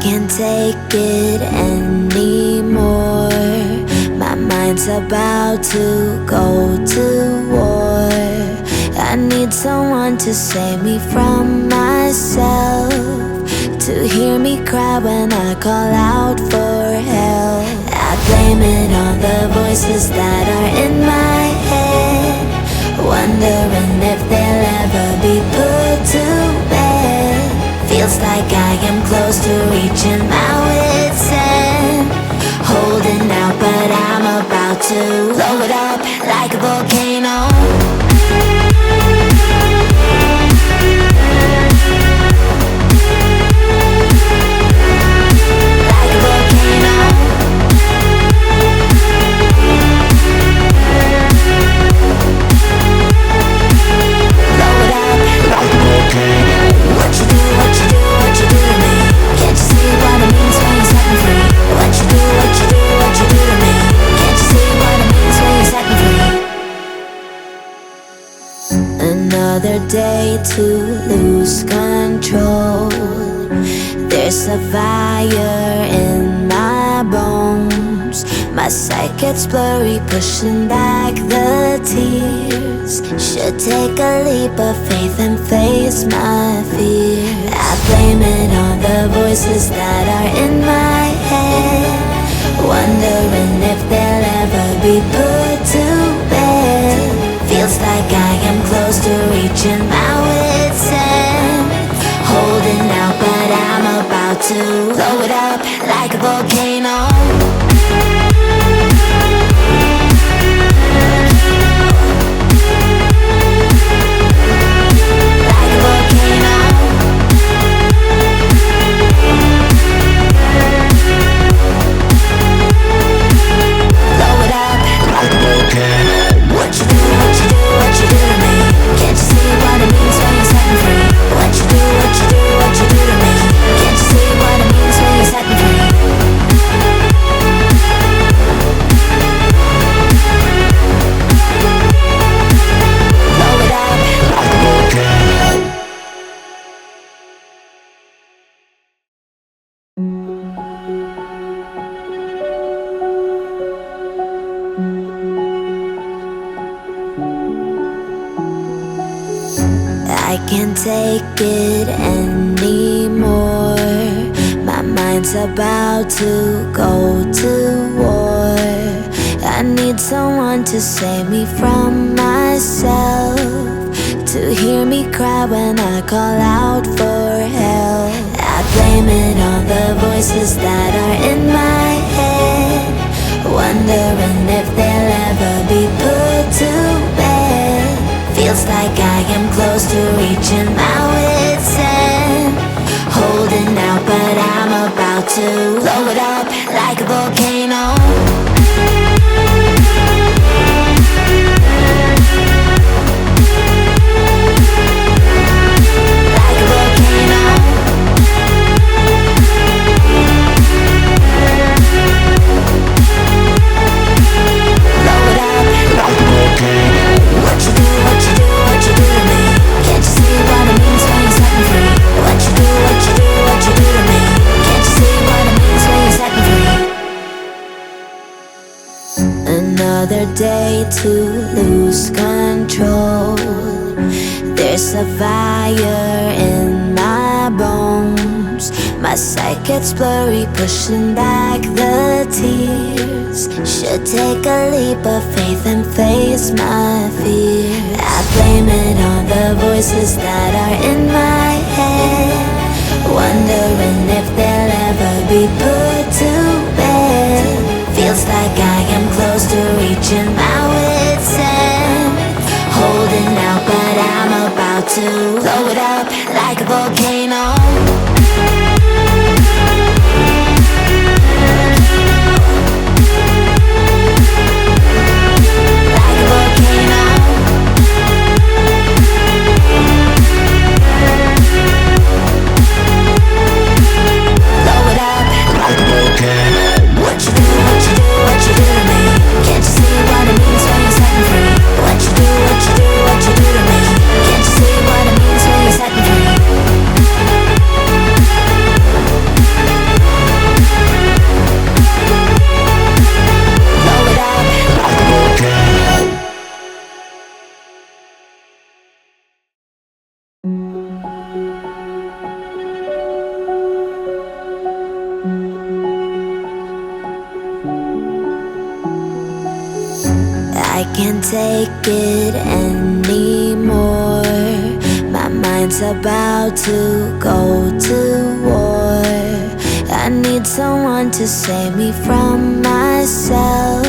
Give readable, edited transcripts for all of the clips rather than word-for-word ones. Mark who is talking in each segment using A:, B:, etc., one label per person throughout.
A: can't take it anymore. My mind's about to go to war. I need someone to save me from myself, to hear me cry when I call out for help. I blame it on the voices that are in my head, wondering if they'll ever be put to bed. Feels like I am close to reaching my wit's end, holding out but I'm about to blow it up like a volcano. Another day to lose control. There's a fire in my bones. My sight gets blurry, pushing back the tears. Should take a leap of faith and face my fear. I blame it on the voices that are in my head, wondering if they'll ever be put to bed. Feels like I am close to reaching my wit's end, holding out but I'm about to blow it up like a volcano. I can't take it anymore. My mind's about to go to war. I need someone to save me from myself, to hear me cry when I call out for help. I blame it on the voices that are in my head, wondering if they'll ever be put to bed. Feels like I am close to reaching my wit's end, holding out but I'm about to blow it up like a volcano. Another day to lose control. There's a fire in my bones. My sight gets blurry, pushing back the tears. Should take a leap of faith and face my fear. I blame it on the voices that are in my head, wondering if they'll ever be put to bed. Feels like I am close to reaching my wit's end, holding out but I'm about to blow it up like a volcano. What you do to me? Can't you see what it means I can't take it anymore. My mind's about to go to war. I need someone to save me from myself,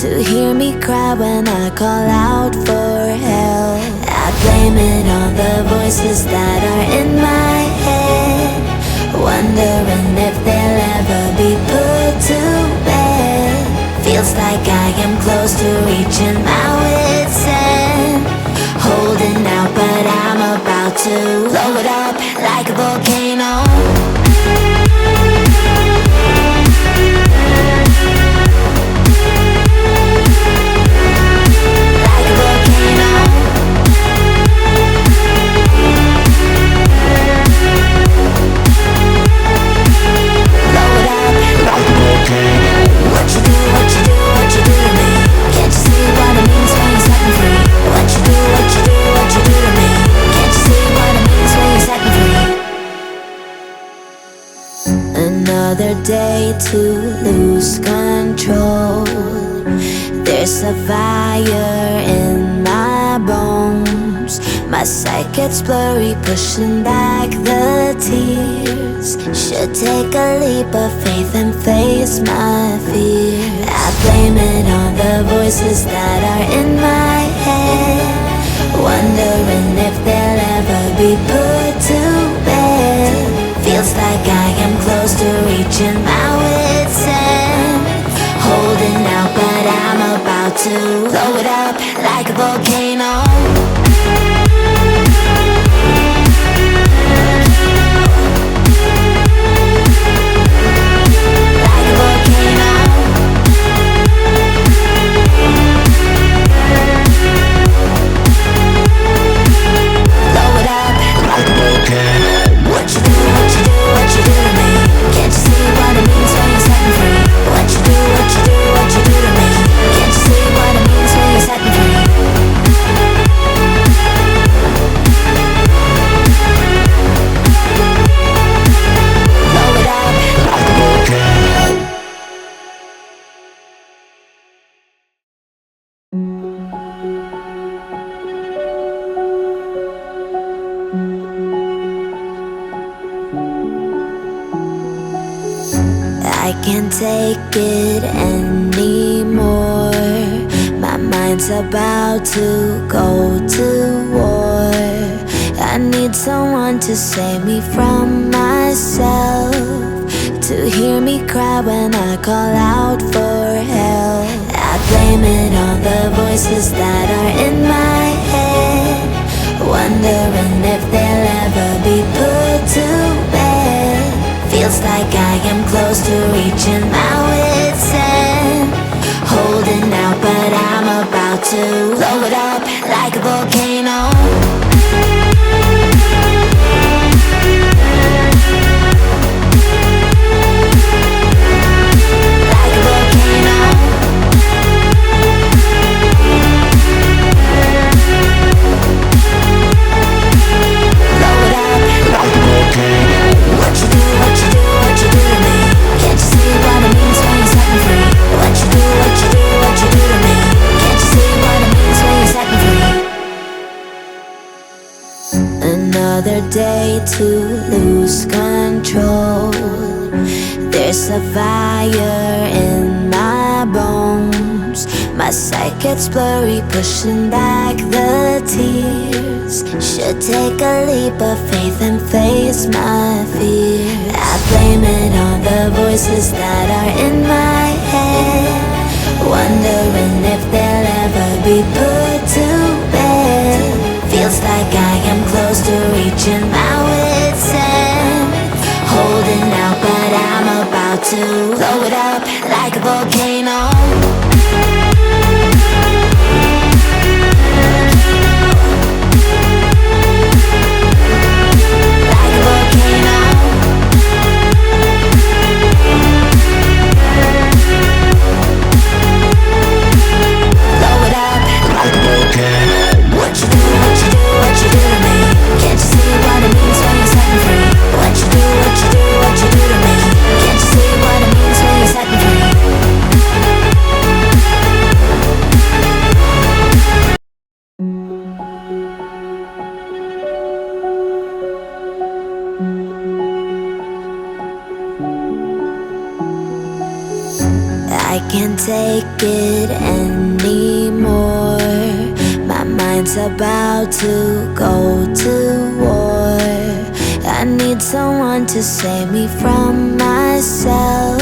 A: to hear me cry when I call out for help. I blame it on the voices that are in my head, wondering if they'll ever be put to bed. Feels like I am close to reaching my wit's end, holding out but I'm about to blow it up like a volcano. Another day to lose control. There's a fire in my bones. My sight gets blurry, pushing back the tears. Should take a leap of faith and face my fear. I blame it on the voices that are in my head, wondering if they'll ever be put to bed. Feels like I am close to reaching my wit's end, holding out but I'm about to blow it up like a volcano. I can't take it anymore. My mind's about to go to war. I need someone to save me from myself, to hear me cry when I call out for help. I blame it on the voices that are in my head, wondering if they'll ever be put to bed. Feels like I am close to reaching my wit's end, holding out but I'm about to blow it up like a volcano. Another day to lose control. There's a fire in my bones. My sight gets blurry, pushing back the tears. Should take a leap of faith and face my fear. I blame it on the voices that are in my head, wondering if they'll ever be put to bed. Feels like I am close to reaching my wit's end, holding out but I'm about to blow it up like a volcano. What you do to me? Can't you see what I mean? take it anymore. My mind's about to go to war. I need someone to save me from myself,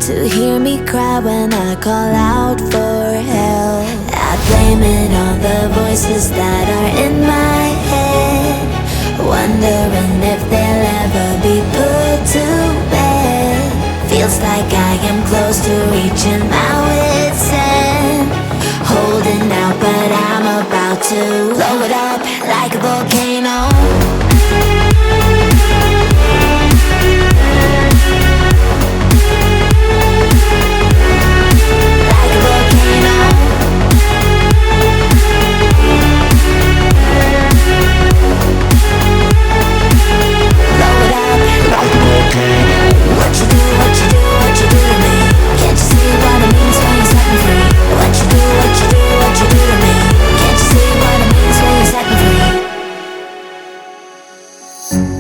A: to hear me cry when I call out for help. I blame it on the voices that are in my head, wondering if they'll ever be put to bed. Feels like I am close to reaching my wit's end, holding out but I'm about to blow it up like a volcano.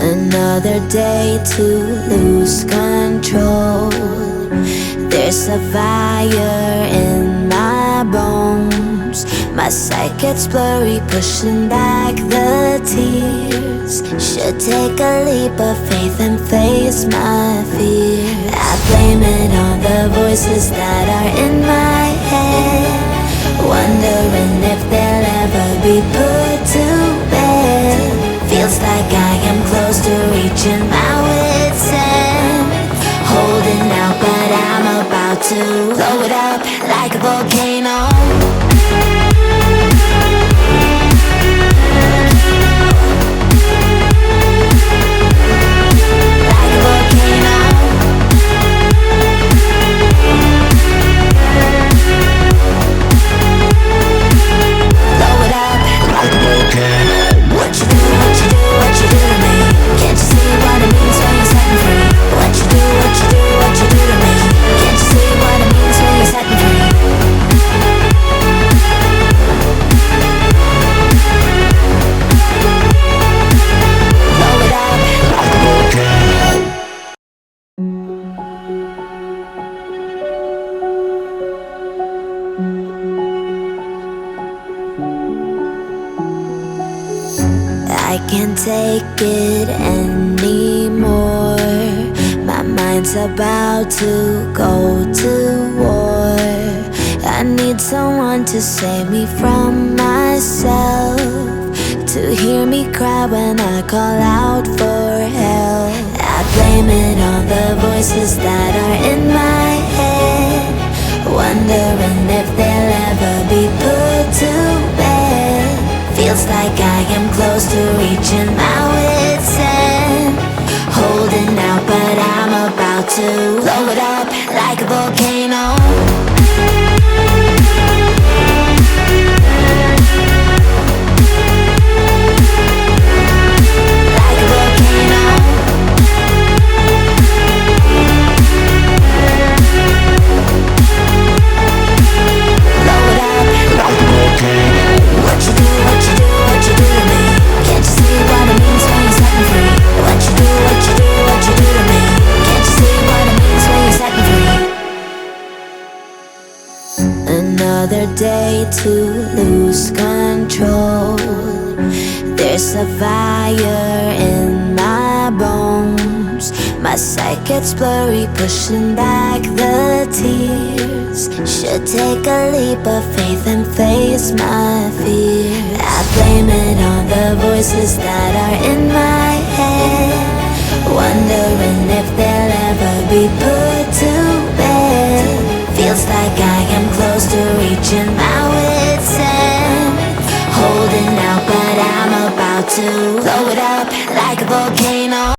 A: Another day to lose control. There's a fire in my bones. My sight gets blurry, pushing back the tears. Should take a leap of faith and face my fear. I blame it on the voices that are in my head, wondering if they'll ever be put to bed. Feels like I am close to reaching my wit's end, holding out but I'm about to blow it up like a volcano. Like a volcano. Blow it up like a volcano. What you do, what you do, what you do to me? Can't you see what it means when you set me free? What you do, what you do, what you do to me? Can't you see what it means when you set me free? Blow it up like a volcano. I can't take it anymore. My mind's about to go to war. I need someone to save me from myself, to hear me cry when I call out for help. I blame it on the voices that are in my head, wondering if they'll ever be put to bed. Feels like I am close to reaching my wit's end, holding out but I'm about to blow it up like a volcano. Like a volcano. Blow it up like a volcano. What you do, what you do, what you do to me? Can't you see what it means when you set me free? What you do, what you do, what you do to me? Can't you see what it means when you set me free? Another day to lose control. There's a fire in my bones. My sight gets blurry, pushing back the tears. Should take a leap of faith and face my fear. I blame it on the voices that are in my head, wondering if they'll ever be put to bed. Feels like I am close to reaching my wit's end, holding out but I'm about to blow it up like a volcano.